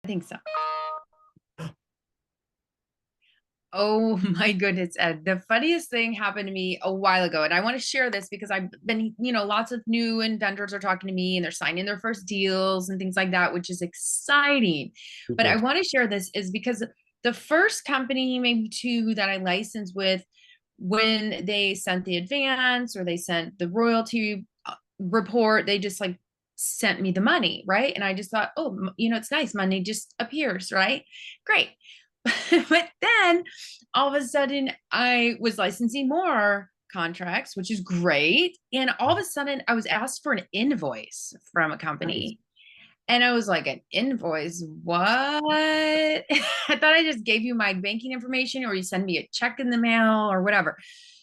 I think so. Oh my goodness, Ed. The funniest thing happened to me a while ago. And I want to share this because I've been, lots of new inventors are talking to me and they're signing their first deals and things like that, which is exciting. But Super. I want to share this is because the first company, maybe two that I licensed with, when they sent the advance or they sent the royalty report, they just like sent me the money, right? And I just thought, oh, it's nice. Money just appears, right? Great. But then all of a sudden I was licensing more contracts, which is great. And all of a sudden I was asked for an invoice from a Nice. company. And I was like, an invoice? What? I thought I just gave you my banking information or you send me a check in the mail or whatever.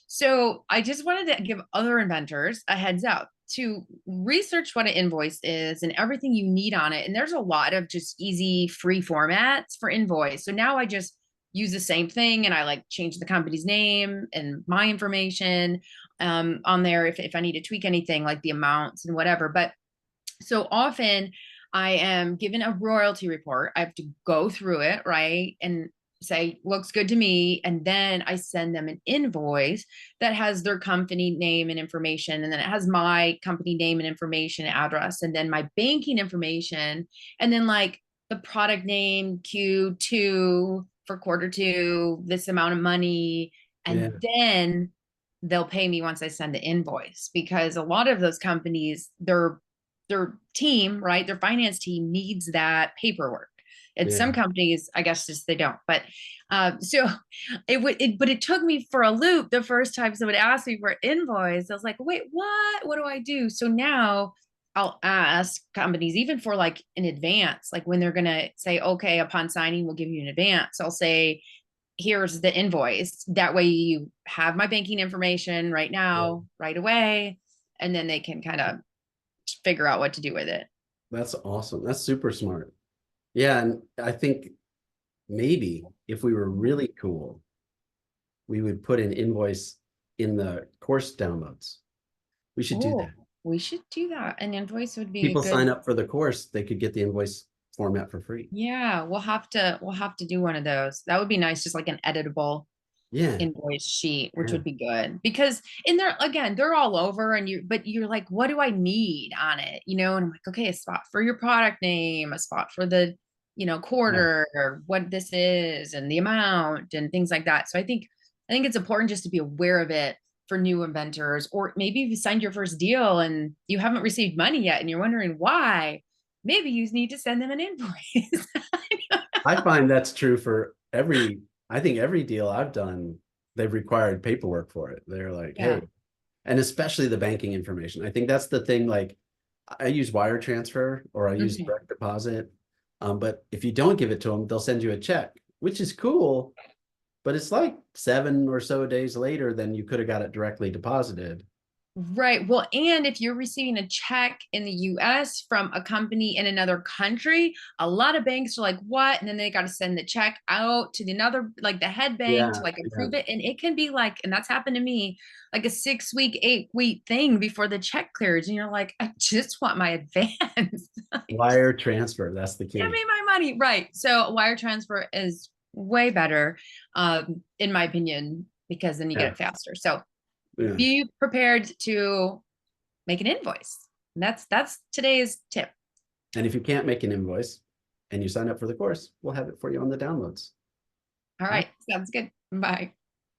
So I just wanted to give other inventors a heads up to research what an invoice is and everything you need on it. And there's a lot of just easy free formats for invoice. So now I just use the same thing and I like change the company's name and my information on there if I need to tweak anything like the amounts and whatever. But so often I am given a royalty report. I have to go through it, right? And say, looks good to me. And then I send them an invoice that has their company name and information. And then it has my company name and information, address, and then my banking information. And then like the product name, Q2 for quarter two, this amount of money. Yeah. And then they'll pay me once I send the invoice because a lot of those companies, their team, right? Their finance team needs that paperwork. And Yeah. some companies, I guess, just they don't. But so but it took me for a loop the first time someone asked me for an invoice. I was like, wait, what? What do I do? So now I'll ask companies, even for like in advance, like when they're gonna say, okay, upon signing, we'll give you an advance. I'll say, here's the invoice. That way you have my banking information right Yeah. now, right away, and then they can kind of figure out what to do with it. That's awesome. That's super smart. Yeah. And I think maybe if we were really cool, we would put an invoice in the course downloads. We should do Oh, that. we should do that. An invoice would be a People good. sign up for the course, they could get the invoice format for free. Yeah, we'll have to do one of those. That would be nice, just like an editable Yeah. invoice sheet, which Yeah. would be good. Because in there again, they're all over and you're like, what do I need on it? And I'm like, okay, a spot for your product name, a spot for the, Yeah. quarter or what this is and the amount and things like that. So I think it's important just to be aware of it for new inventors, or maybe if you signed your first deal and you haven't received money yet and you're wondering why, maybe you need to send them an invoice. I find that's true for I think every deal I've done, they've required paperwork for it. They're like, Yeah. hey, and especially the banking information. I think that's the thing. Like, I use wire transfer or I use Mhm. direct deposit. But if you don't give it to them, they'll send you a check, which is cool. But it's like 7 or so days later than you could have got it directly deposited. Right. Well, and if you're receiving a check in the US from a company in another country, a lot of banks are like, what? And then they got to send the check out to the another, like the head bank to Yeah, like yeah. approve it. And it can be like, and that's happened to me, like a 6 week, 8 week thing before the check clears. And you're like, I just want my advance. Wire transfer, that's the Give key. me my money. Right. So wire transfer is way better, in my opinion, because then you get Yeah, it faster. So yeah. be prepared to make an invoice. That's today's tip. And if you can't make an invoice and you sign up for the course, we'll have it for you on the downloads. All All right. right, sounds good. Bye.